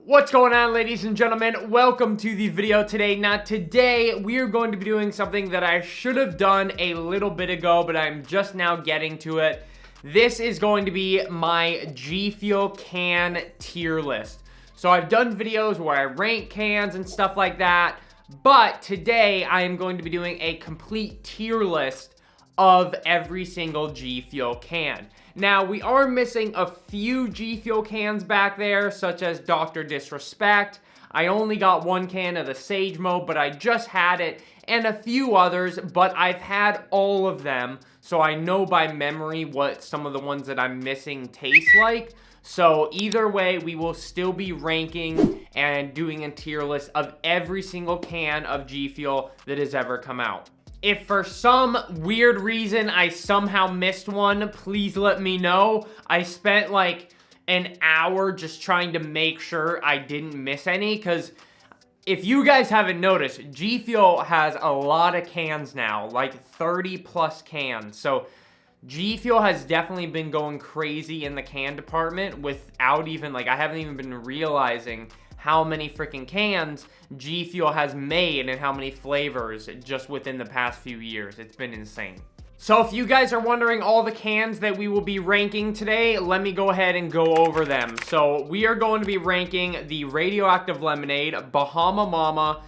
What's going on, ladies and gentlemen? Welcome to the video today. Now today we are going to be doing something that I should have done a little bit ago, but I'm just now getting to it. This is going to be my GFUEL can tier list. So I've done videos where I rank cans and stuff like that, but today I am going to be doing a complete tier list of every single GFUEL can. Now, we are missing a few GFUEL cans back there, such as Dr. Disrespect. I only got one can of the Sage Mode, but I just had it, and a few others, but I've had all of them, so I know by memory what some of the ones that I'm missing taste like. So either way, we will still be ranking and doing a tier list of every single can of GFUEL that has ever come out. If for some weird reason I somehow missed one, please let me know. I spent like an hour just trying to make sure I didn't miss any, because if you guys haven't noticed, GFUEL has a lot of cans now, like 30 plus cans. So GFUEL has definitely been going crazy in the can department without even, like, I haven't even been realizing how many freaking cans GFUEL has made and how many flavors just within the past few years. It's been insane. So if you guys are wondering all the cans that we will be ranking today, let me go ahead and go over them. So we are going to be ranking the Radioactive Lemonade, Bahama Mama,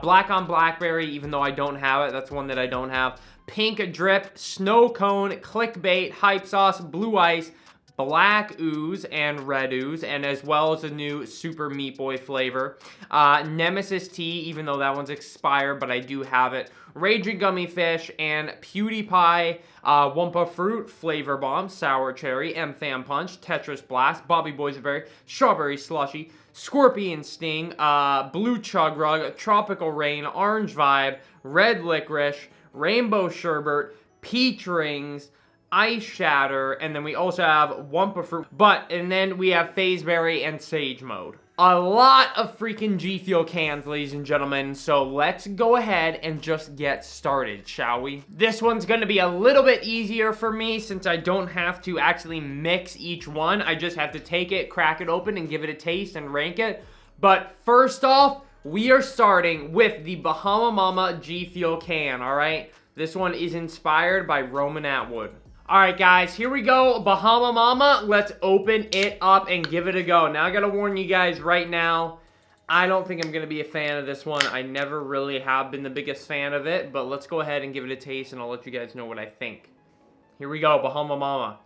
Black on Blackberry, even though I don't have it. That's one that I don't have. Pink Drip, Snow Cone, ClickBait, Hype Sauce, Blue Ice, Black Ooze and Red Ooze, and as well as a new Super Meat Boy flavor. Nemesis Tea, even though that one's expired, but I do have it. Ragin Gummy Fish, and PewDiePie, Wumpa Fruit, Flavor Bomb, Sour Cherry, MFam Punch, Tetris Blast, Boysenberry, Strawberry Slushie, Scorpion Sting, Blue Chug Rug, Tropical Rain, Orange Vibe, Red Licorice, Rainbow Sherbet, Peach Rings, Ice Shatter, and then we also have Wumpa Fruit, and then we have FaZe Berry and Sage Mode. A lot of freaking GFUEL cans, ladies and gentlemen, so let's go ahead and just get started, shall we? This one's gonna be a little bit easier for me since I don't have to actually mix each one. I just have to take it, crack it open, and give it a taste and rank it. But first off, we are starting with the Bahama Mama GFUEL can, alright? This one is inspired by Roman Atwood. Alright guys, here we go, Bahama Mama. Let's open it up and give it a go. Now I gotta warn you guys right now, I don't think I'm gonna be a fan of this one. I never really have been the biggest fan of it, but let's go ahead and give it a taste and I'll let you guys know what I think. Here we go, Bahama Mama.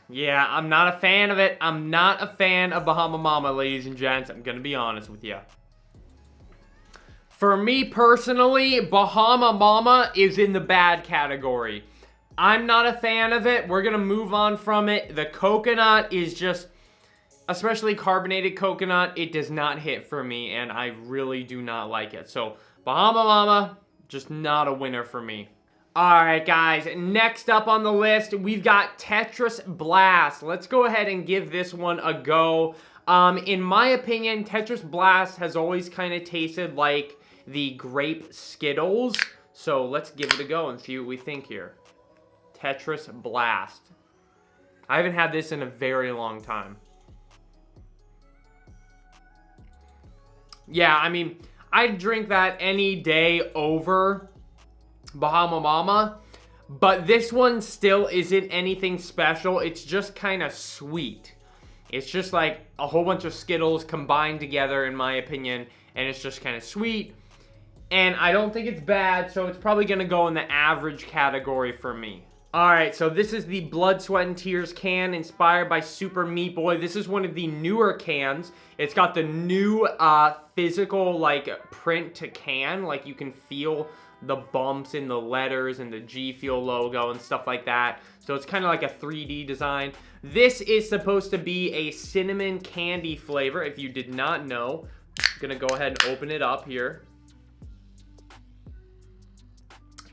Yeah, I'm not a fan of it. I'm not a fan of Bahama Mama, ladies and gents. I'm gonna be honest with you. For me personally, Bahama Mama is in the bad category. I'm not a fan of it. We're gonna move on from it. The coconut is just, especially carbonated coconut, it does not hit for me, and I really do not like it. So, Bahama Mama, just not a winner for me. Alright guys, next up on the list, we've got Tetris Blast. Let's go ahead and give this one a go. In my opinion, Tetris Blast has always kind of tasted like the grape Skittles. So let's give it a go and see what we think here. Tetris Blast. I haven't had this in a very long time. Yeah, I mean, I'd drink that any day over Bahama Mama, but this one still isn't anything special. It's just kind of sweet. It's just like a whole bunch of Skittles combined together, in my opinion, and it's just kind of sweet. And I don't think it's bad, so it's probably going to go in the average category for me. Alright, so this is the Blood, Sweat, and Tears can inspired by Super Meat Boy. This is one of the newer cans. It's got the new physical, like, print to can. Like, you can feel the bumps in the letters and the GFUEL logo and stuff like that. So it's kind of like a 3D design. This is supposed to be a cinnamon candy flavor, if you did not know. I'm going to go ahead and open it up here.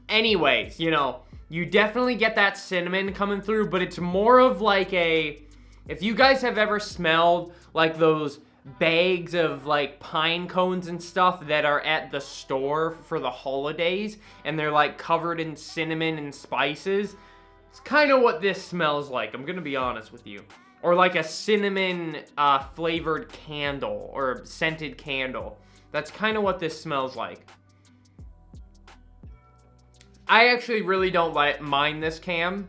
Anyways, you know, you definitely get that cinnamon coming through, but it's more of like a, if you guys have ever smelled like those bags of like pine cones and stuff that are at the store for the holidays, and they're like covered in cinnamon and spices, it's kind of what this smells like, I'm gonna be honest with you. or like a cinnamon flavored candle or scented candle. That's kind of what this smells like. I actually really don't mind this can,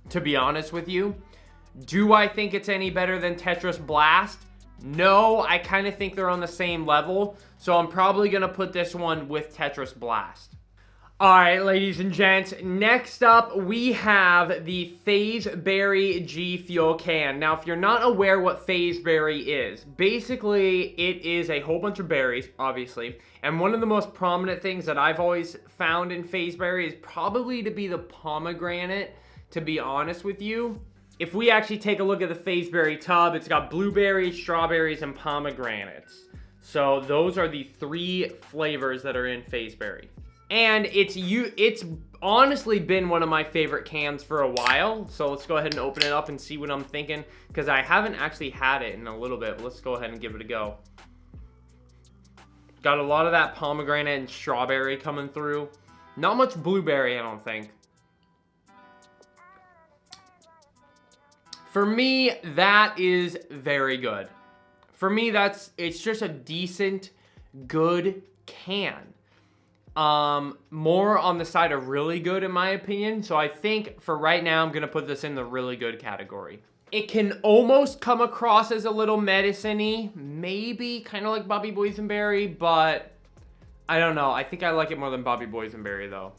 to be honest with you. Do I think it's any better than Tetris Blast? No, I kind of think they're on the same level, so I'm probably going to put this one with Tetris Blast. Alright, ladies and gents, next up we have the FaZe Berry GFUEL can. Now, if you're not aware what FaZe Berry is, basically it is a whole bunch of berries, obviously, and one of the most prominent things that I've always found in FaZe Berry is probably to be the pomegranate, to be honest with you. If we actually take a look at the FaZe Berry tub, it's got blueberries, strawberries, and pomegranates. So those are the 3 flavors that are in FaZe Berry. And it's honestly been one of my favorite cans for a while. So let's go ahead and open it up and see what I'm thinking, because I haven't actually had it in a little bit. Let's go ahead and give it a go. Got a lot of that pomegranate and strawberry coming through. Not much blueberry, I don't think. For me, that is very good. For me, it's just a decent, good can. More on the side of really good in my opinion. So I think for right now, I'm going to put this in the really good category. It can almost come across as a little medicine-y, maybe kind of like Bobby Boysenberry, but I don't know. I think I like it more than Bobby Boysenberry though.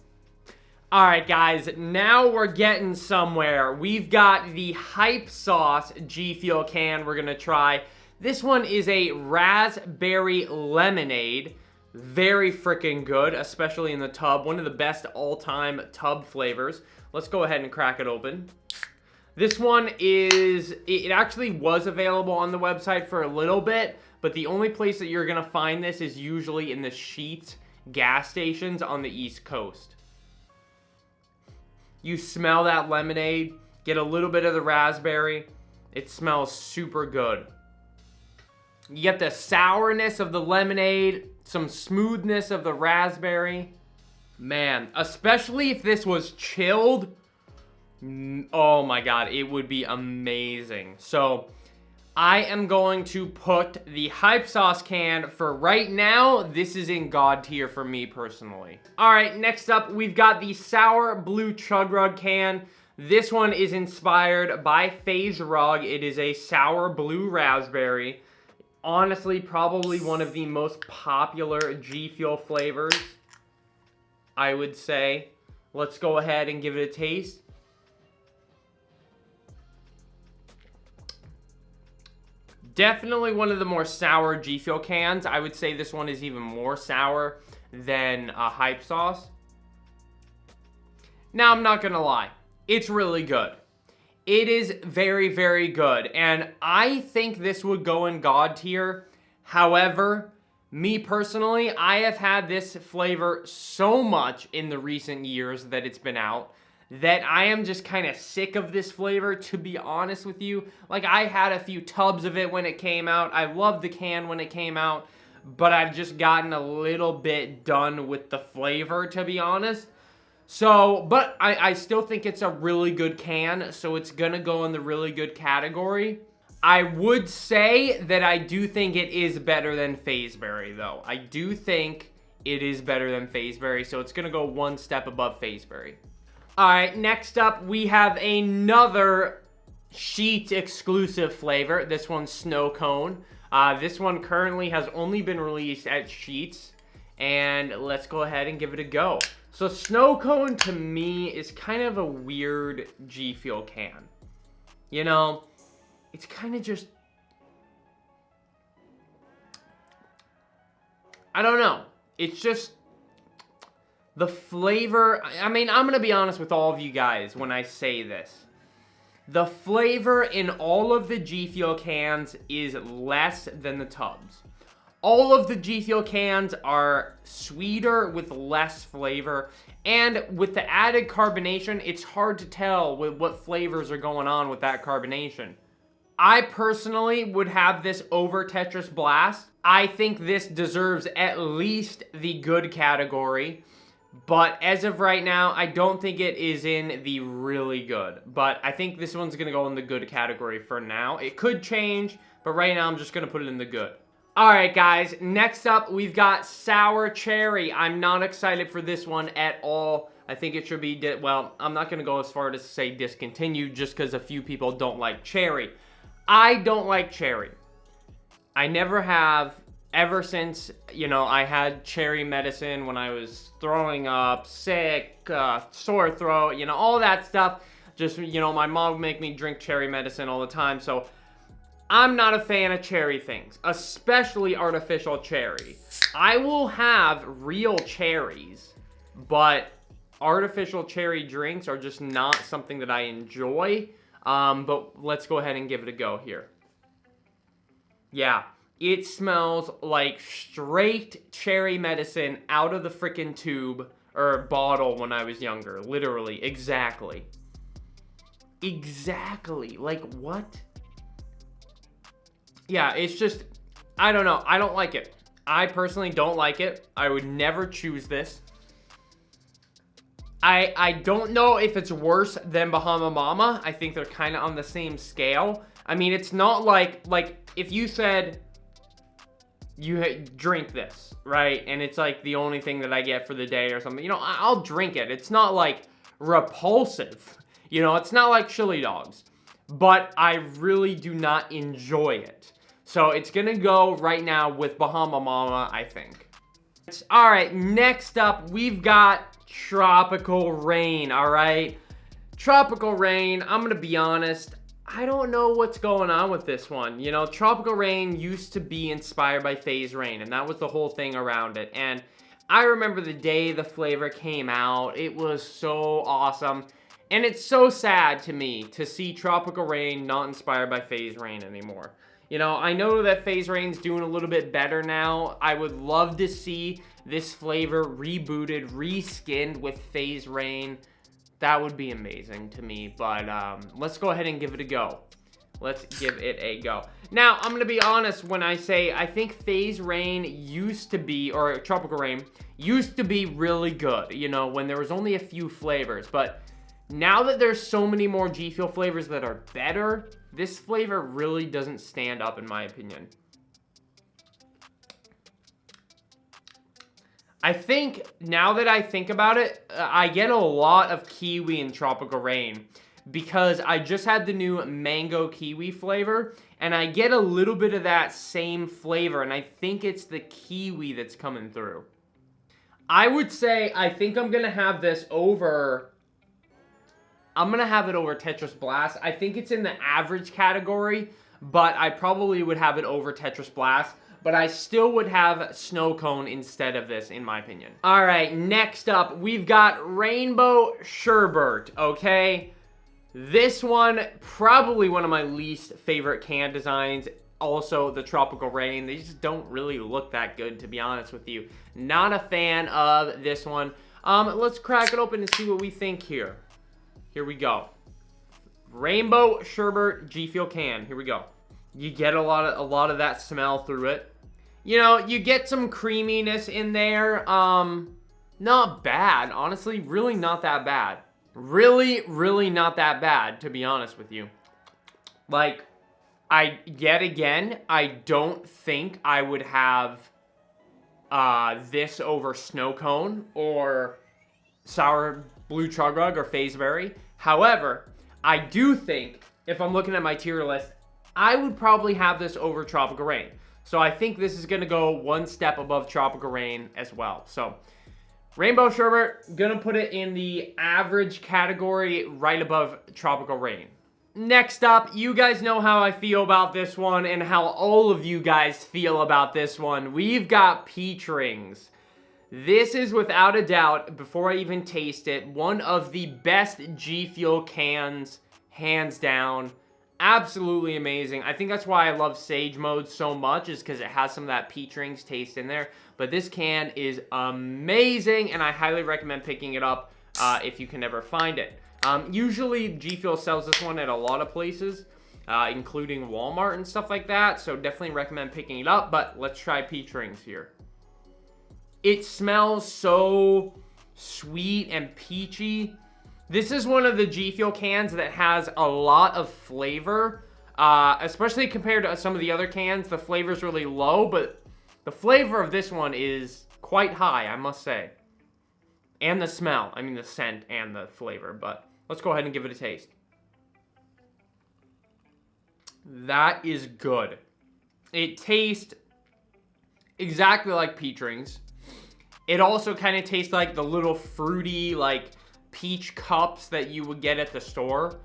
Alright guys, now we're getting somewhere. We've got the Hype Sauce GFUEL can we're going to try. This one is a Raspberry Lemonade. Very freaking good, especially in the tub. One of the best all-time tub flavors. Let's go ahead and crack it open. This one it actually was available on the website for a little bit, but the only place that you're going to find this is usually in the Sheetz gas stations on the East Coast. You smell that lemonade, get a little bit of the raspberry. It smells super good. You get the sourness of the lemonade, some smoothness of the raspberry. Man, especially if this was chilled, oh my god, it would be amazing. So, I am going to put the Hype Sauce can for right now. This is in God tier for me personally. Alright, next up, we've got the Sour Blue Chug Rug can. This one is inspired by FaZe Rug. It is a sour blue raspberry. Honestly, probably one of the most popular GFUEL flavors, I would say. Let's go ahead and give it a taste. Definitely one of the more sour GFUEL cans. I would say this one is even more sour than Hype Sauce. Now, I'm not gonna lie. It's really good. It is very, very good. And I think this would go in God tier. However, me personally, I have had this flavor so much in the recent years that it's been out that I am just kind of sick of this flavor, to be honest with you. Like, I had a few tubs of it when it came out. I loved the can when it came out, but I've just gotten a little bit done with the flavor, to be honest. So, but I still think it's a really good can, so it's gonna go in the really good category. I would say that I do think it is better than FaZe Berry, though. I do think it is better than FaZe Berry, so it's gonna go one step above FaZe Berry. Alright, next up, we have another Sheetz exclusive flavor. This one's Snow Cone. This one currently has only been released at Sheetz, and let's go ahead and give it a go. So Snow Cone, to me, is kind of a weird GFUEL can. You know, it's kind of just, I don't know. It's just, the flavor, I mean, I'm going to be honest with all of you guys when I say this. The flavor in all of the GFUEL cans is less than the tubs. All of the GFUEL cans are sweeter with less flavor, and with the added carbonation, it's hard to tell what flavors are going on with that carbonation. I personally would have this over Tetris Blast. I think this deserves at least the good category, But as of right now, I don't think it is in the really good. But I think this one's going to go in the good category for now. It could change, but right now I'm just going to put it in the good. Alright guys, next up we've got Sour Cherry. I'm not excited for this one at all. I think it should be, well, I'm not going to go as far as to say discontinued just because a few people don't like cherry. I don't like cherry. I never have, ever since, you know, I had cherry medicine when I was throwing up, sick, sore throat, you know, all that stuff. Just, you know, my mom would make me drink cherry medicine all the time, so I'm not a fan of cherry things, especially artificial cherry. I will have real cherries, but artificial cherry drinks are just not something that I enjoy. But let's go ahead and give it a go here. Yeah, it smells like straight cherry medicine out of the freaking tube or bottle when I was younger. Literally, exactly. Exactly. Like, what? Yeah, it's just, I don't know. I don't like it. I personally don't like it. I would never choose this. I don't know if it's worse than Bahama Mama. I think they're kind of on the same scale. I mean, it's not like if you said you drink this, right? And it's like the only thing that I get for the day or something. You know, I'll drink it. It's not like repulsive. You know, it's not like chili dogs. But I really do not enjoy it. So it's going to go right now with Bahama Mama, I think. All right, next up, we've got Tropical Rain, all right? Tropical Rain, I'm going to be honest, I don't know what's going on with this one. You know, Tropical Rain used to be inspired by FaZe Rain, and that was the whole thing around it. And I remember the day the flavor came out. It was so awesome. And it's so sad to me to see Tropical Rain not inspired by FaZe Rain anymore. You know, I know that FaZe Rain's doing a little bit better now. I would love to see this flavor rebooted, reskinned with FaZe Rain. That would be amazing to me, but let's go ahead and give it a go. Let's give it a go. Now, I'm going to be honest when I say I think FaZe Rain used to be, or Tropical Rain, used to be really good, you know, when there was only a few flavors, but now that there's so many more GFUEL flavors that are better, this flavor really doesn't stand up in my opinion. I think, now that I think about it, I get a lot of kiwi in Tropical Rain because I just had the new mango kiwi flavor and I get a little bit of that same flavor and I think it's the kiwi that's coming through. I would say I think I'm going to have this over... I'm going to have it over Tetris Blast. I think it's in the average category, but I probably would have it over Tetris Blast. But I still would have Snow Cone instead of this, in my opinion. All right, next up, we've got Rainbow Sherbet, okay? This one, probably one of my least favorite can designs. Also, the Tropical Rain, they just don't really look that good, to be honest with you. Not a fan of this one. Let's crack it open and see what we think here. Here we go. Rainbow Sherbet GFUEL can. Here we go. You get a lot of that smell through it. You know, you get some creaminess in there. Not bad. Honestly, really not that bad. Really not that bad, to be honest with you. Like, yet again, I don't think I would have this over Snow Cone or Sour Blue Chug Rug or FaZe Berry. However, I do think, if I'm looking at my tier list, I would probably have this over Tropical Rain. So I think this is going to go one step above Tropical Rain as well. So Rainbow Sherbet, going to put it in the average category right above Tropical Rain. Next up, you guys know how I feel about this one and how all of you guys feel about this one. We've got peach rings. This is without a doubt, before I even taste it, one of the best GFUEL cans, hands down. Absolutely amazing. I think that's why I love Sage Mode so much, is because it has some of that peach rings taste in there. But this can is amazing, and I highly recommend picking it up if you can ever find it. Usually, GFUEL sells this one at a lot of places, including Walmart and stuff like that. So definitely recommend picking it up, but let's try peach rings here. It smells so sweet and peachy. This is one of the G Fuel cans that has a lot of flavor, especially compared to some of the other cans. The flavor's really low, but the flavor of this one is quite high, I must say. And the smell, I mean the scent and the flavor, but let's go ahead and give it a taste. That is good. It tastes exactly like peach rings. It also kind of tastes like the little fruity, like, peach cups that you would get at the store.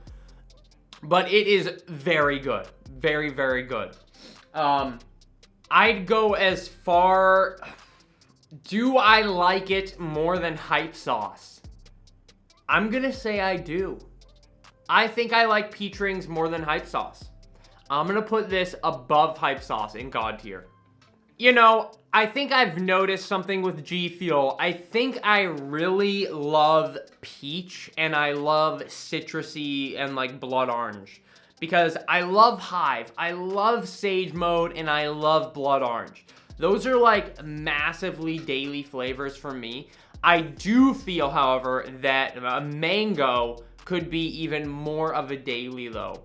But it is very good. Very, very good. I'd go as far... Do I like it more than Hype Sauce? I'm gonna say I do. I think I like peach rings more than Hype Sauce. I'm gonna put this above Hype Sauce in God tier. You know, I think I've noticed something with G Fuel. I think I really love peach and I love citrusy and like blood orange. Because I love Hive, I love Sage Mode, and I love blood orange. Those are like massively daily flavors for me. I do feel, however, that a mango could be even more of a daily though.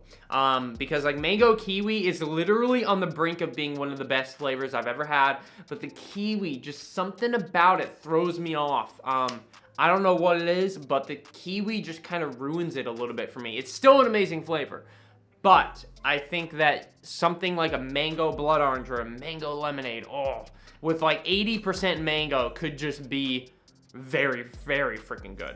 Because like mango kiwi is literally on the brink of being one of the best flavors I've ever had. But the kiwi, just something about it throws me off. I don't know what it is, but the kiwi just kind of ruins it a little bit for me. It's still an amazing flavor. But I think that something like a mango blood orange or a mango lemonade, with like 80% mango could just be very, very freaking good.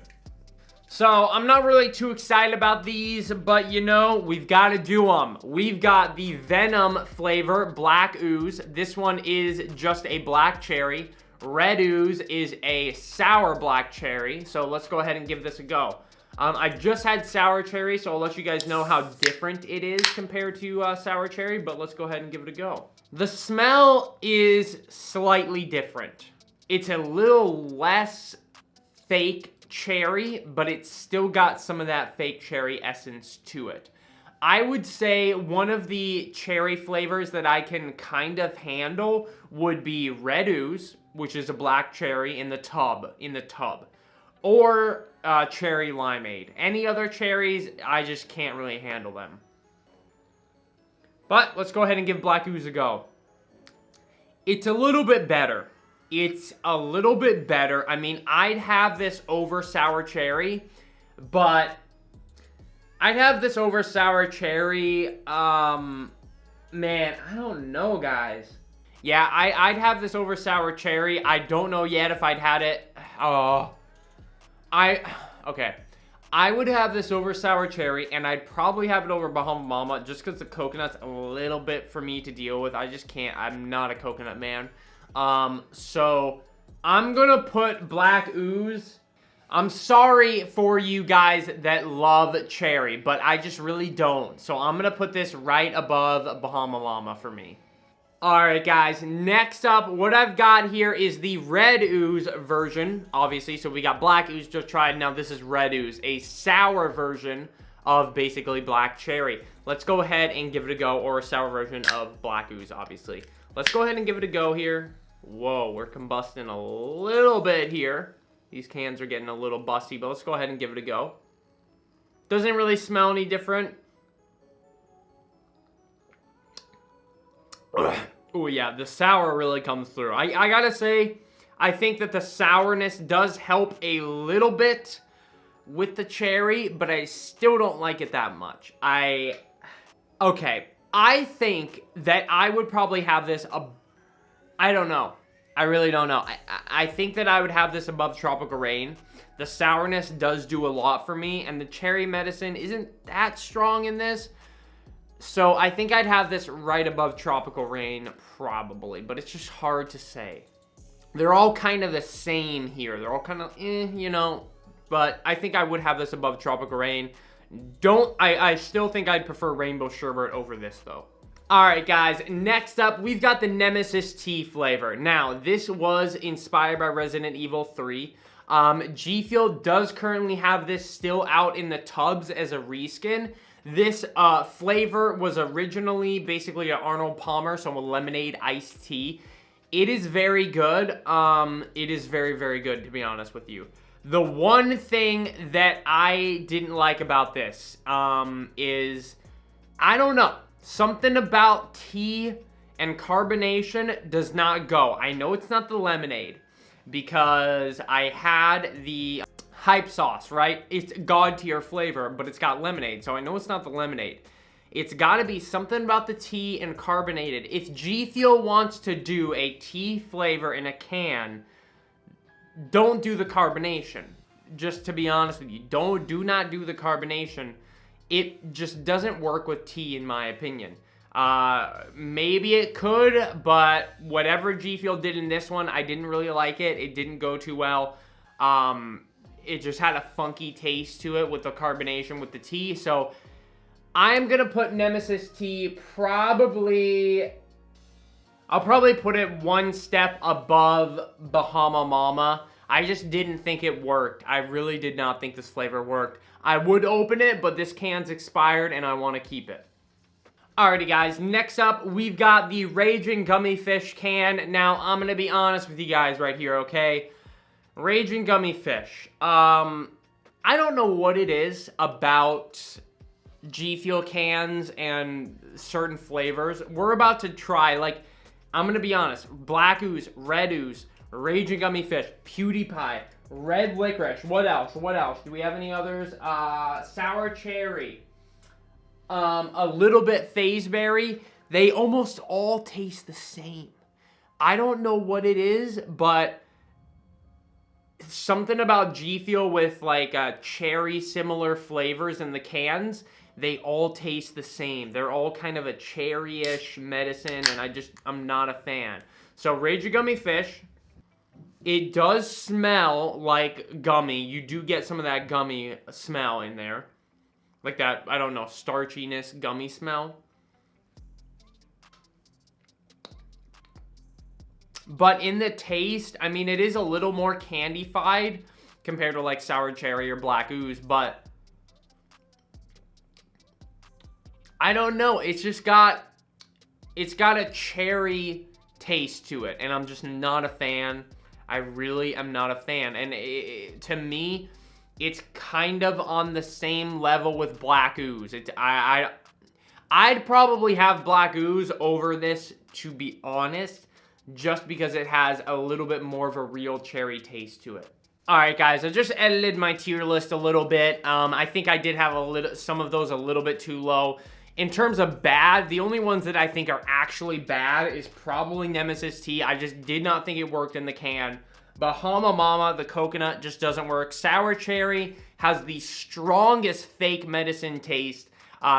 So I'm not really too excited about these, but you know, we've got to do them. We've got the Venom flavor Black Ooze. This one is just a black cherry. Red Ooze is a sour black cherry. So let's go ahead and give this a go. I just had sour cherry, so I'll let you guys know how different it is compared to sour cherry, but let's go ahead and give it a go. The smell is slightly different. It's a little less fake cherry, but it's still got some of that fake cherry essence to it. I would say one of the cherry flavors that I can kind of handle would be Red Ooze, which is a black cherry in the tub, or cherry limeade. Any other cherries, I just can't really handle them. But let's go ahead and give Black Ooze a go. It's a little bit better. It's a little bit better. I mean, I'd have this over sour cherry, but I'd have this over sour cherry. Man, I don't know, guys. Yeah, I'd have this over sour cherry. I don't know yet if I'd had it. Okay. I would have this over sour cherry, and I'd probably have it over Bahama Mama, just because the coconut's a little bit for me to deal with. I just can't. I'm not a coconut man. So I'm gonna put Black Ooze. I'm sorry for you guys that love cherry, but I just really don't. So I'm gonna put this right above Bahama Mama for me. Alright guys, next up, what I've got here is the Red Ooze version, obviously. So we got Black Ooze just tried, now this is Red Ooze, a sour version of basically black cherry. Let's go ahead and give it a go, or a sour version of Black Ooze, obviously. Let's go ahead and give it a go here. Whoa, we're combusting a little bit here. These cans are getting a little busty, but let's go ahead and give it a go. Doesn't really smell any different. Oh yeah, the sour really comes through. I gotta say, I think that the sourness does help a little bit with the cherry, but I still don't like it that much. Okay, I think that I would probably have this, I don't know. I really don't know. I think that I would have this above Tropical Rain. The sourness does do a lot for me, and the cherry medicine isn't that strong in this. So I think I'd have this right above Tropical Rain, probably, but it's just hard to say. They're all kind of the same here. They're all kind of, you know, but I think I would have this above Tropical Rain. I still think I'd prefer Rainbow Sherbet over this, though. Alright, guys, next up, we've got the Nemesis Tea flavor. Now, this was inspired by Resident Evil 3. G Fuel does currently have this still out in the tubs as a reskin. This flavor was originally basically an Arnold Palmer, so a lemonade iced tea. It is very good. It is very, very good, to be honest with you. The one thing that I didn't like about this is, I don't know, something about tea and carbonation does not go. I know it's not the lemonade because I had the hype sauce, right? It's god tier flavor, but it's got lemonade, so I know it's not the lemonade. It's got to be something about the tea and carbonated. If G Fuel wants to do a tea flavor in a can, don't do the carbonation. Just to be honest with you, do not do the carbonation. It just doesn't work with tea, in my opinion. Maybe it could, but whatever G Fuel did in this one, I didn't really like it. It didn't go too well. It just had a funky taste to it with the carbonation with the tea. So I'm gonna put Nemesis Tea probably, I'll probably put it one step above Bahama Mama. I just didn't think it worked. I really did not think this flavor worked. I would open it, but this can's expired and I want to keep it. Alrighty guys, next up we've got the Ragin Gummy Fish can. Now I'm gonna be honest with you guys right here, okay? Ragin Gummy Fish. I don't know what it is about G Fuel cans and certain flavors. We're about to try, like, I'm gonna be honest, Black Ooze, Red Ooze, Ragin Gummy Fish, PewDiePie, Red Licorice, what else? What else? Do we have any others? Sour Cherry, a little bit FaZe Berry. They almost all taste the same. I don't know what it is, but something about G Fuel with like cherry similar flavors in the cans, they all taste the same. They're all kind of a cherry-ish medicine, and I'm not a fan. So Ragin Gummy Fish, it does smell like gummy. You do get some of that gummy smell in there. Like that, I don't know, starchiness, gummy smell. But in the taste, I mean, it is a little more candified compared to like Sour Cherry or Black Ooze, but I don't know. It's got a cherry taste to it, and I'm just not a fan. I really am not a fan. And to me, it's kind of on the same level with Black Ooze. I'd probably have Black Ooze over this, to be honest, just because it has a little bit more of a real cherry taste to it. Alright guys, I just edited my tier list a little bit. I think I did have some of those a little bit too low. In terms of bad, the only ones that I think are actually bad is probably Nemesis Tea. I just did not think it worked in the can. Bahama Mama, the coconut, just doesn't work. Sour Cherry has the strongest fake medicine taste,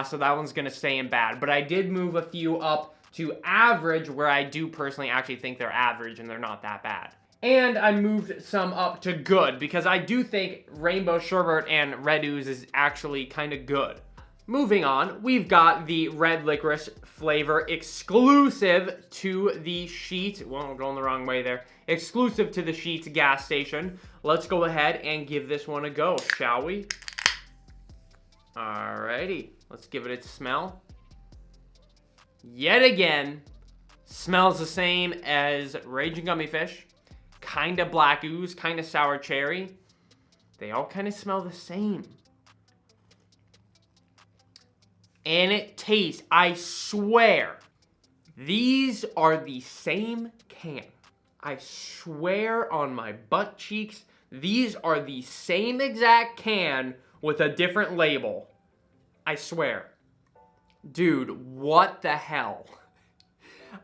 so that one's going to stay in bad. But I did move a few up to average, where I do personally actually think they're average and they're not that bad. And I moved some up to good, because I do think Rainbow Sherbet and Red Ooze is actually kind of good. Moving on, we've got the Red Licorice flavor exclusive to the Sheetz. Well, I'm going the wrong way there. Exclusive to the Sheetz gas station. Let's go ahead and give this one a go, shall we? Alrighty, let's give it its smell. Yet again, smells the same as Ragin Gummy Fish. Kind of Black Ooze, kind of Sour Cherry. They all kind of smell the same. And it tastes, I swear, these are the same can. I swear on my butt cheeks, these are the same exact can with a different label. I swear. Dude, what the hell?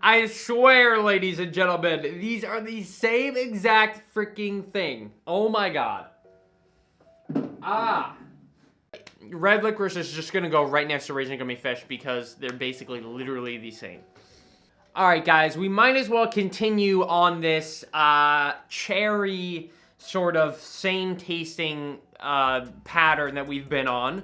I swear, ladies and gentlemen, these are the same exact freaking thing. Oh my god. Red Licorice is just gonna go right next to Ragin Gummy Fish because they're basically literally the same. Alright guys, we might as well continue on this cherry sort of same tasting pattern that we've been on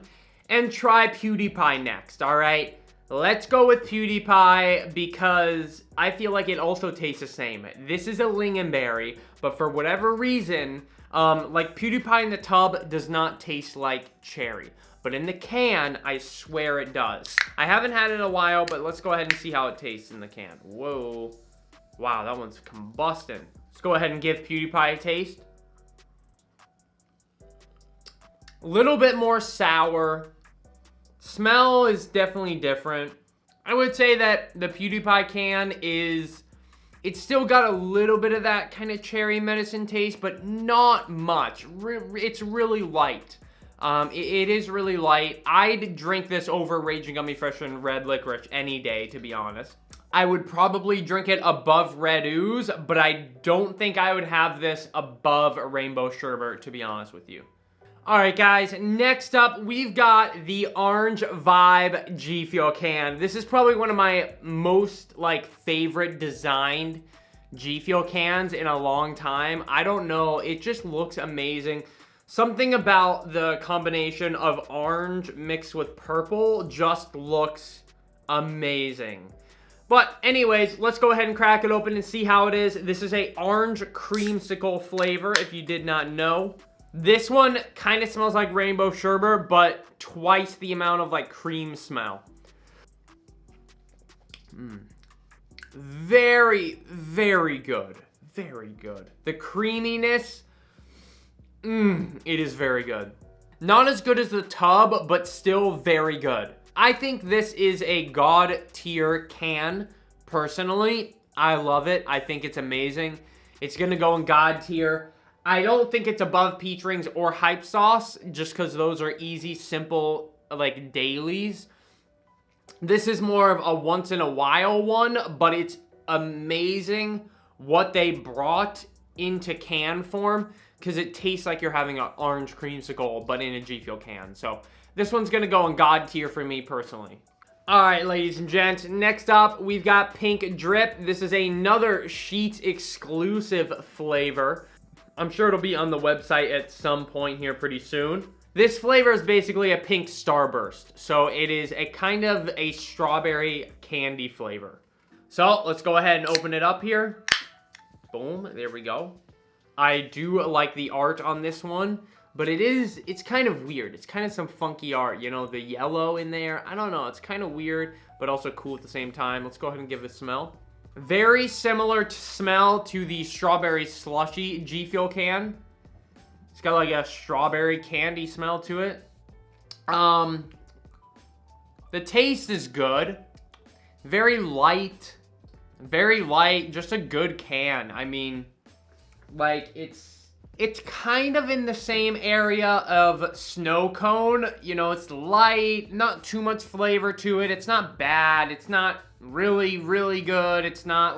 and try PewDiePie next, alright? Let's go with PewDiePie because I feel like it also tastes the same. This is a lingonberry, but for whatever reason, like PewDiePie in the tub does not taste like cherry. But in the can, I swear it does. I haven't had it in a while, but let's go ahead and see how it tastes in the can. Whoa. Wow, that one's combusting. Let's go ahead and give PewDiePie a taste. A little bit more sour. Smell is definitely different. I would say that the PewDiePie can is, it's still got a little bit of that kind of cherry medicine taste, but not much. It's really light. It is really light. I'd drink this over Ragin Gummy Fresh and Red Licorice any day, to be honest. I would probably drink it above Red Ooze, but I don't think I would have this above Rainbow Sherbet, to be honest with you. Alright guys, next up we've got the Orange Vibe GFUEL can. This is probably one of my most favorite designed GFUEL cans in a long time. I don't know, it just looks amazing. Something about the combination of orange mixed with purple just looks amazing. But anyways, let's go ahead and crack it open and see how it is. This is a orange creamsicle flavor, if you did not know. This one kind of smells like Rainbow Sherbet, but twice the amount of cream smell. Very, very good. Very good. The creaminess, it is very good. Not as good as the tub, but still very good. I think this is a God tier can, personally. I love it. I think it's amazing. It's gonna go in God tier. I don't think it's above Peach Rings or Hype Sauce, just because those are easy, simple, dailies. This is more of a once in a while one, but it's amazing what they brought into can form, because it tastes like you're having an orange creamsicle, but in a GFUEL can. So this one's gonna go in God tier for me personally. All right, ladies and gents, next up, we've got Pink Drip. This is another Sheetz exclusive flavor. I'm sure it'll be on the website at some point here pretty soon. This flavor is basically a pink starburst. So it is a kind of a strawberry candy flavor. So let's go ahead and open it up here. Boom, there we go. I do like the art on this one, but it's kind of weird. It's kind of some funky art, you know, the yellow in there. I don't know, it's kind of weird, but also cool at the same time. Let's go ahead and give it a smell. Very similar smell to the Strawberry Slushie GFUEL can. It's got a strawberry candy smell to it. The taste is good. Very light, just a good can. I mean, it's kind of in the same area of Snow Cone. You know, it's light, not too much flavor to it. It's not bad. It's not really, really good. It's not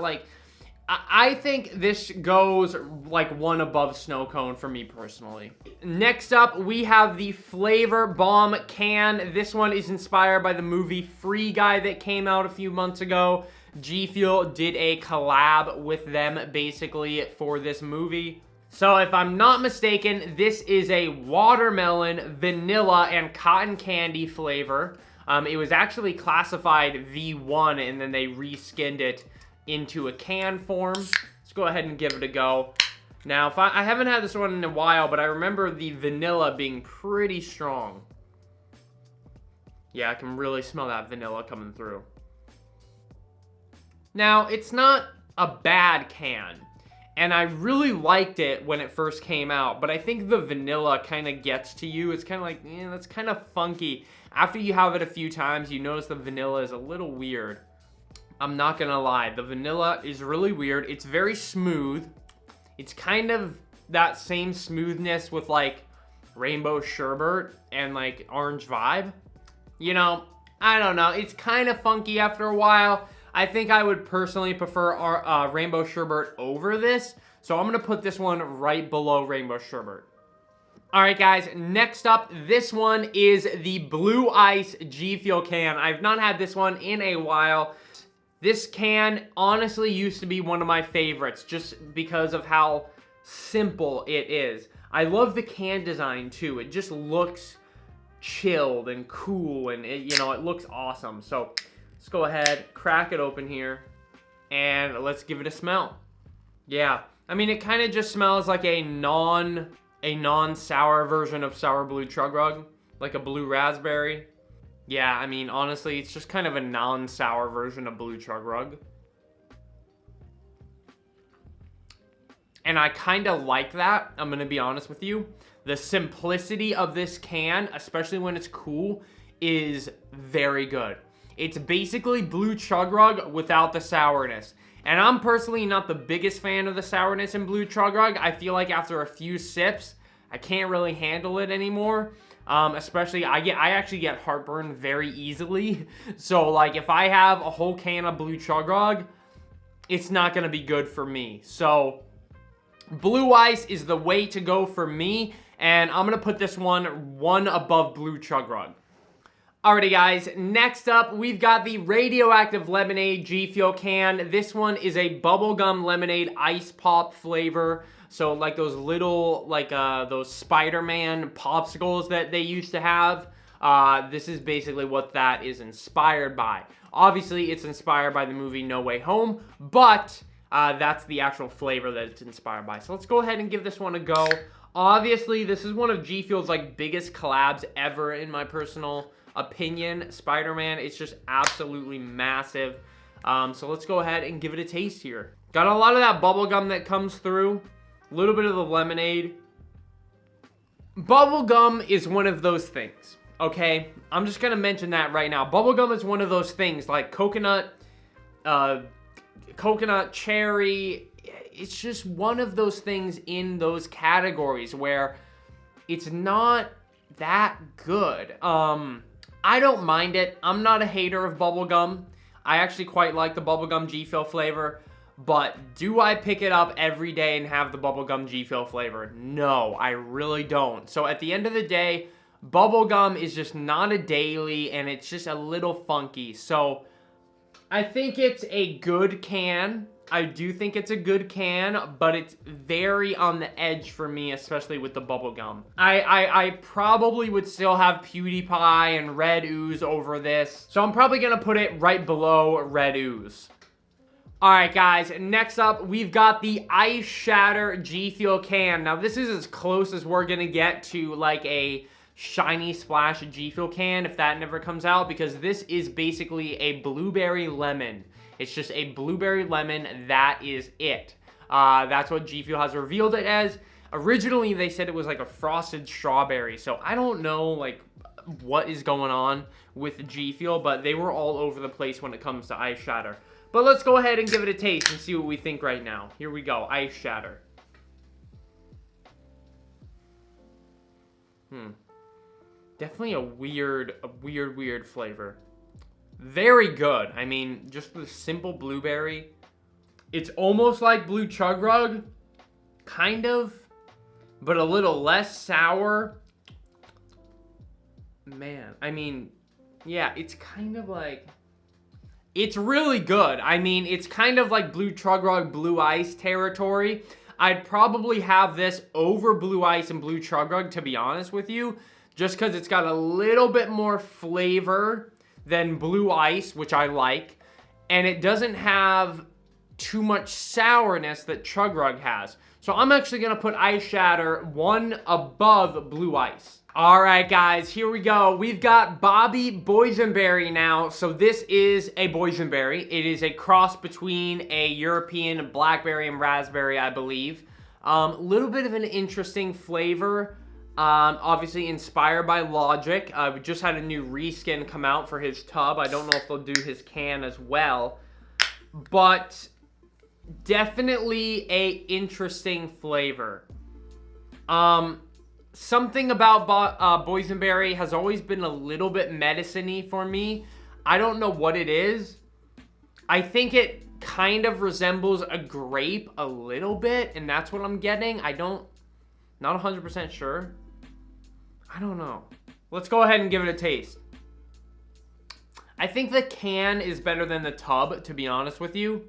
I think this goes one above Snow Cone for me personally. Next up, we have the Flavor Bomb can. This one is inspired by the movie Free Guy that came out a few months ago. GFUEL did a collab with them basically for this movie. So if I'm not mistaken, this is a watermelon, vanilla, and cotton candy flavor. It was actually classified V1 and then they reskinned it into a can form. Let's go ahead and give it a go. Now, I haven't had this one in a while, but I remember the vanilla being pretty strong. Yeah, I can really smell that vanilla coming through. Now, it's not a bad can, and I really liked it when it first came out, but I think the vanilla kind of gets to you. It's kind of that's kind of funky. After you have it a few times, you notice the vanilla is a little weird. I'm not gonna lie, the vanilla is really weird. It's very smooth. It's kind of that same smoothness with Rainbow Sherbet and Orange Vibe. You know, I don't know. It's kind of funky after a while. I think I would personally prefer our Rainbow Sherbet over this. So I'm gonna put this one right below Rainbow Sherbet. All right, guys, next up, this one is the Blue Ice GFUEL can. I've not had this one in a while. This can honestly used to be one of my favorites just because of how simple it is. I love the can design too. It just looks chilled and cool and it looks awesome. So let's go ahead, crack it open here, and let's give it a smell. Yeah, I mean, it kind of just smells like a non-sour version of Sour Blue Chug Rug, like a blue raspberry. Yeah, I mean, honestly, it's just kind of a non-sour version of Blue Chug Rug. And I kind of like that, I'm going to be honest with you. The simplicity of this can, especially when it's cool, is very good. It's basically blue Chug Rug without the sourness. And I'm personally not the biggest fan of the sourness in blue Chug Rug. I feel like after a few sips, I can't really handle it anymore. Especially, I actually get heartburn very easily. So, like, if I have a whole can of blue Chug Rug, it's not going to be good for me. So, blue ice is the way to go for me. And I'm going to put this one above blue Chug Rug. Alrighty guys, next up we've got the Radioactive Lemonade G Fuel can. This one is a bubblegum lemonade ice pop flavor. So like those little, like those Spider-Man popsicles that they used to have. This is basically what that is inspired by. Obviously it's inspired by the movie No Way Home, but that's the actual flavor that it's inspired by. So let's go ahead and give this one a go. Obviously this is one of G Fuel's like biggest collabs ever in my personal opinion. Spider-Man, it's just absolutely massive. So let's go ahead and give it a taste here. Got a lot of that bubblegum that comes through. A little bit of the lemonade. Bubblegum is one of those things, okay? I'm just gonna mention that right now. Bubblegum is one of those things like coconut, cherry. It's just one of those things in those categories where it's not that good. I don't mind it. I'm not a hater of bubblegum. I actually quite like the bubblegum G Fuel flavor. But do I pick it up every day and have the bubblegum G Fuel flavor? No, I really don't. So at the end of the day, bubblegum is just not a daily and it's just a little funky. So I think it's a good can. I do think it's a good can, but it's very on the edge for me, especially with the bubblegum. I probably would still have PewDiePie and Red Ooze over this. So I'm probably going to put it right below Red Ooze. Alright guys, next up we've got the Ice Shatter G Fuel can. Now this is as close as we're going to get to like a Shiny Splash G Fuel can if that never comes out, because this is basically a blueberry lemon. It's just a blueberry lemon, that is it. That's what G Fuel has revealed it as. Originally they said it was like a frosted strawberry, so I don't know like what is going on with G Fuel, but they were all over the place when it comes to Ice Shatter. But let's go ahead and give it a taste and see what we think right now. Here we go, Ice Shatter. Definitely a weird flavor. Very good. I mean, just the simple blueberry. It's almost like blue Chug Rug, kind of, but a little less sour. Man, I mean, yeah, it's kind of like, it's really good. I mean, it's kind of like blue Chug Rug, blue ice territory. I'd probably have this over blue ice and blue Chug Rug, to be honest with you, just because it's got a little bit more flavor than blue ice, which I like, and it doesn't have too much sourness that Chug Rug has. So I'm actually gonna put Ice Shatter one above blue ice. Alright guys, here we go. We've got Bobby Boysenberry now. So this is a Boysenberry. It is a cross between a European blackberry and raspberry, I believe. Little bit of an interesting flavor. Obviously inspired by Logic. We just had a new reskin come out for his tub. I don't know if they'll do his can as well, but definitely a interesting flavor. Something about Boysenberry has always been a little bit medicine-y for me. I don't know what it is. I think it kind of resembles a grape a little bit, and that's what I'm getting. Not 100% sure. I don't know. Let's go ahead and give it a taste. I think the can is better than the tub, to be honest with you.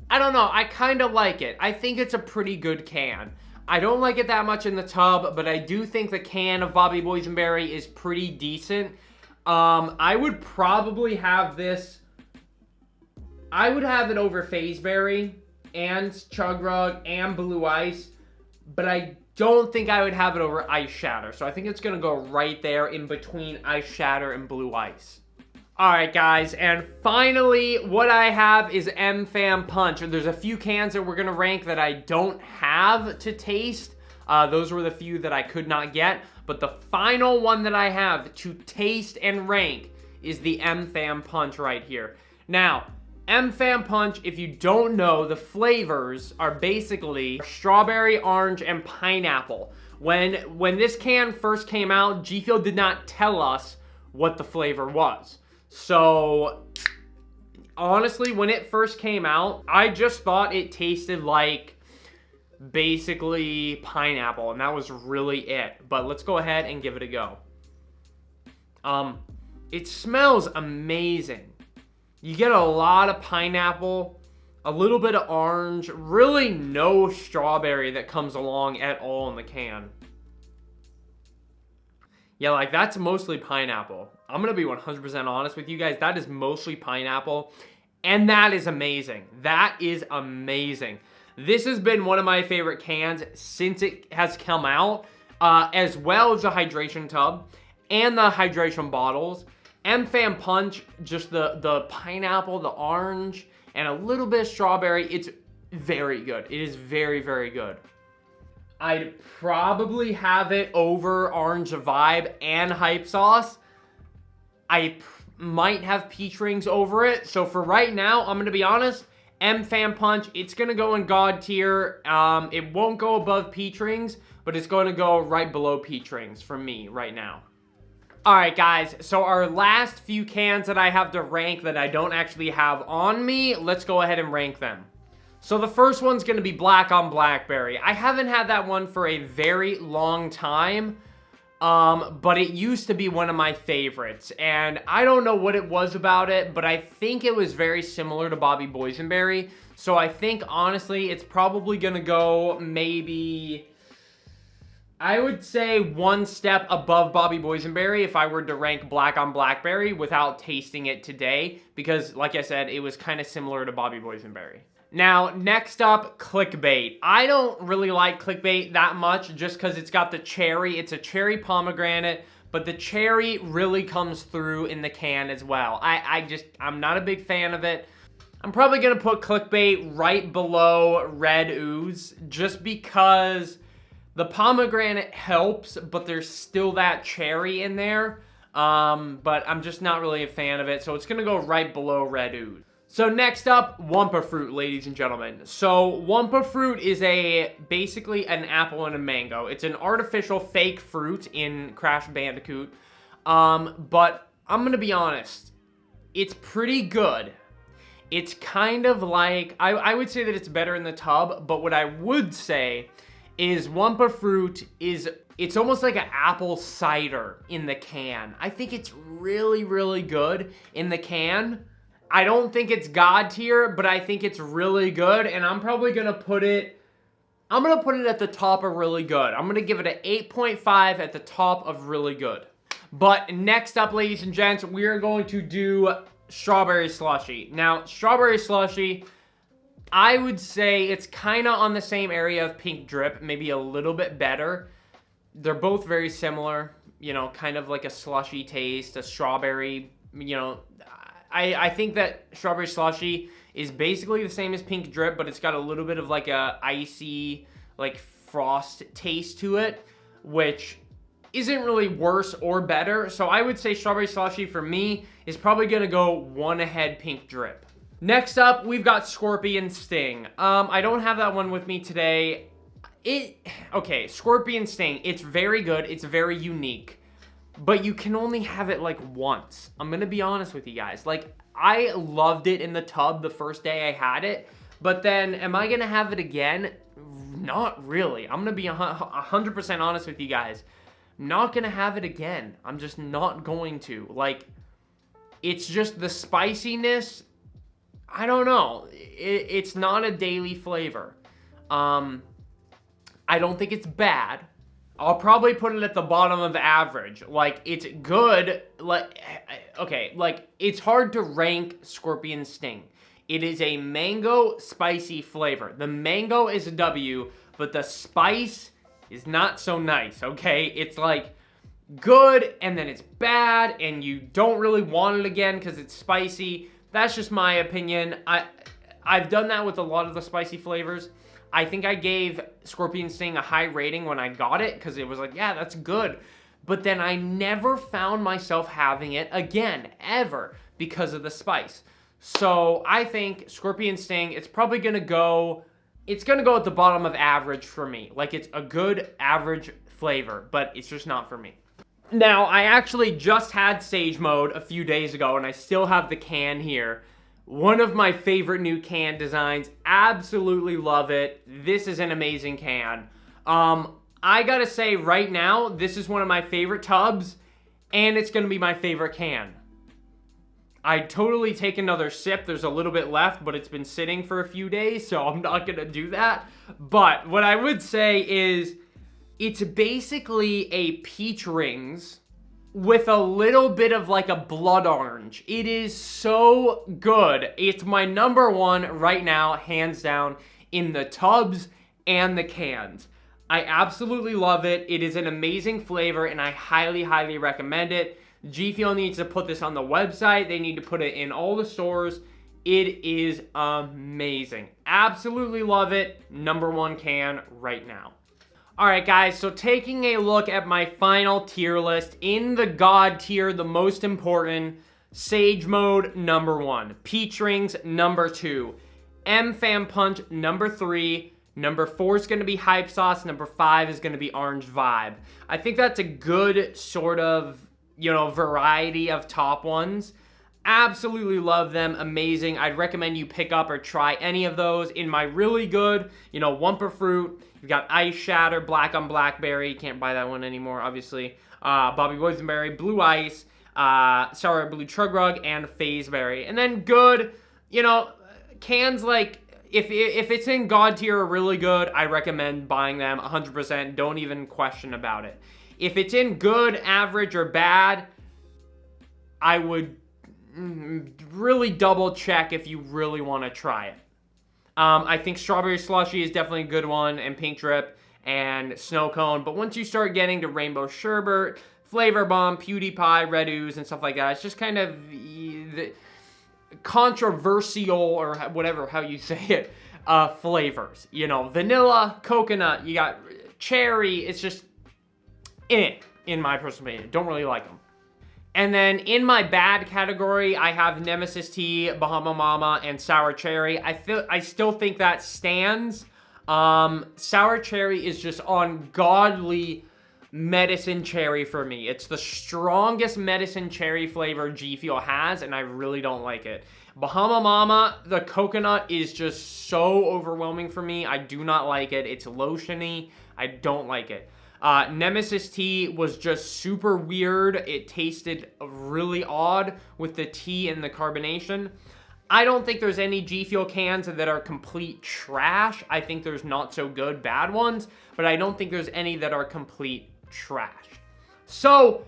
I don't know. I kind of like it. I think it's a pretty good can. I don't like it that much in the tub, but I do think the can of Bobby Boysenberry is pretty decent. I would probably have this. I would have it over FaZe Berry and Chug Rug and Blue Ice, but I don't think I would have it over Ice Shatter. So I think it's going to go right there in between Ice Shatter and Blue Ice. Alright guys, and finally what I have is MFam Punch. There's a few cans that we're going to rank that I don't have to taste. Those were the few that I could not get. But the final one that I have to taste and rank is the MFam Punch right here. Now, MFam Punch, if you don't know, the flavors are basically strawberry, orange, and pineapple. When this can first came out, GFUEL did not tell us what the flavor was. So, honestly, when it first came out, I just thought it tasted like basically pineapple, and that was really it. But let's go ahead and give it a go. It smells amazing. You get a lot of pineapple, a little bit of orange, really no strawberry that comes along at all in the can. Yeah, like that's mostly pineapple. I'm gonna be 100% honest with you guys. That is mostly pineapple, and that is amazing. That is amazing. This has been one of my favorite cans since it has come out, as well as the hydration tub and the hydration bottles. MFam Punch, just the pineapple, the orange, and a little bit of strawberry. It's very good. It is very, very good. I'd probably have it over Orange Vibe and Hype Sauce. I might have Peach Rings over it. So for right now, I'm going to be honest, MFam Punch, it's going to go in God tier. It won't go above Peach Rings, but it's going to go right below Peach Rings for me right now. Alright guys, so our last few cans that I have to rank that I don't actually have on me, let's go ahead and rank them. So the first one's going to be Black on Blackberry. I haven't had that one for a very long time, but it used to be one of my favorites. And I don't know what it was about it, but I think it was very similar to Bobby Boysenberry. So I think, honestly, it's probably going to go maybe, I would say, one step above Bobby Boysenberry if I were to rank Black on Blackberry without tasting it today. Because, like I said, it was kind of similar to Bobby Boysenberry. Now, next up, ClickBait. I don't really like ClickBait that much just because it's got the cherry. It's a cherry pomegranate, but the cherry really comes through in the can as well. I'm not a big fan of it. I'm probably going to put ClickBait right below Red Ooze just because the pomegranate helps, but there's still that cherry in there. But I'm just not really a fan of it, so it's going to go right below Red Ooze. So next up, Wumpa Fruit, ladies and gentlemen. So Wumpa Fruit is basically an apple and a mango. It's an artificial fake fruit in Crash Bandicoot. But I'm gonna be honest, it's pretty good. It's kind of like, I would say that it's better in the tub, but what I would say is Wumpa Fruit it's almost like an apple cider in the can. I think it's really, really good in the can. I don't think it's God tier, but I think it's really good, and I'm probably gonna put it at the top of really good. I'm gonna give it an 8.5 at the top of really good. But next up, ladies and gents, we are going to do Strawberry Slushie. Now, Strawberry Slushie, I would say it's kind of on the same area of Pink Drip, maybe a little bit better. They're both very similar, you know, kind of like a slushy taste, a strawberry, you know. I think that Strawberry Slushie is basically the same as Pink Drip, but it's got a little bit of like a icy, like frost taste to it, which isn't really worse or better. So I would say Strawberry Slushie for me is probably gonna go one ahead Pink Drip. Next up, we've got Scorpion Sting. I don't have that one with me today. Okay, Scorpion Sting, it's very good, it's very unique. But you can only have it like once. I'm gonna be honest with you guys. Like, I loved it in the tub the first day I had it. But then, am I gonna have it again? Not really. I'm gonna be 100% honest with you guys. I'm not gonna have it again. I'm just not going to. Like, it's just the spiciness. I don't know. It's not a daily flavor. I don't think it's bad. I'll probably put it at the bottom of average. Like, it's good. Like, okay, like, it's hard to rank Scorpion Sting. It is a mango spicy flavor. The mango is a W, but the spice is not so nice, okay? It's like, good and then it's bad and you don't really want it again because it's spicy. That's just my opinion. I've done that with a lot of the spicy flavors. I think I gave Scorpion Sting a high rating when I got it because it was like, yeah, that's good. But then I never found myself having it again, ever, because of the spice. So I think Scorpion Sting, it's probably going to go, it's going to go at the bottom of average for me. Like, it's a good average flavor, but it's just not for me. Now, I actually just had Sage Mode a few days ago, and I still have the can here. One of my favorite new can designs. Absolutely love it. This is an amazing can. I gotta say right now, this is one of my favorite tubs, and it's gonna be my favorite can. I'd totally take another sip. There's a little bit left, but it's been sitting for a few days, so I'm not gonna do that. But what I would say is, it's basically a peach rings with a little bit of like a blood orange. It is so good. It's my number one right now, hands down, in the tubs and the cans. I absolutely love it. It is an amazing flavor, and I highly, highly recommend it. GFUEL needs to put this on the website. They need to put it in all the stores. It is amazing. Absolutely love it. Number one can right now. Alright guys, so taking a look at my final tier list, in the God tier, the most important, Sage Mode, number 1. Peach Rings, number 2. MFam Punch, number 3. Number 4 is going to be Hype Sauce. Number 5 is going to be Orange Vibe. I think that's a good sort of, you know, variety of top ones. Absolutely love them. Amazing. I'd recommend you pick up or try any of those. In my really good, you know, Wumpa Fruit, you've got Ice Shatter, Black on Blackberry. Can't buy that one anymore, obviously. Bobby Boysenberry, Blue Ice, Sour Blue Chug Rug, and FaZe Berry. And then good, you know, cans like, if it's in God tier or really good, I recommend buying them 100%. Don't even question about it. If it's in good, average, or bad, I would really double check if you really want to try it. I think Strawberry Slushie is definitely a good one, and Pink Drip, and Snow Cone. But once you start getting to Rainbow Sherbet, Flavor Bomb, PewDiePie, Red Ooze, and stuff like that, it's just kind of controversial, or whatever, how you say it, flavors. You know, vanilla, coconut, you got cherry. It's just, in my personal opinion. Don't really like them. And then in my bad category, I have Nemesis Tea, Bahama Mama, and Sour Cherry. I still think that stands. Sour Cherry is just ungodly medicine cherry for me. It's the strongest medicine cherry flavor GFUEL has, and I really don't like it. Bahama Mama, the coconut is just so overwhelming for me. I do not like it. It's lotiony. I don't like it. Nemesis Tea was just super weird. It tasted really odd with the tea and the carbonation. I don't think there's any GFUEL cans that are complete trash. I think there's not so good bad ones, but I don't think there's any that are complete trash. So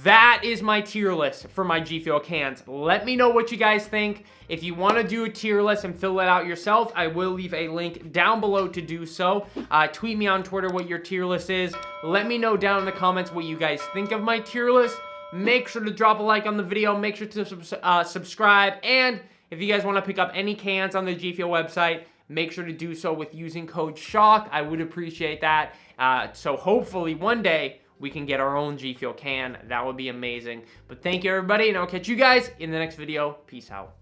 that is my tier list for my GFUEL cans. Let me know what you guys think. If you want to do a tier list and fill it out yourself, I will leave a link down below to do so. Tweet me on Twitter what your tier list is. Let me know down in the comments what you guys think of my tier list. Make sure to drop a like on the video. Make sure to subscribe. And if you guys want to pick up any cans on the GFUEL website, make sure to do so with using code SHOCK. I would appreciate that. So hopefully one day we can get our own GFUEL can. That would be amazing. But thank you, everybody, and I'll catch you guys in the next video. Peace out.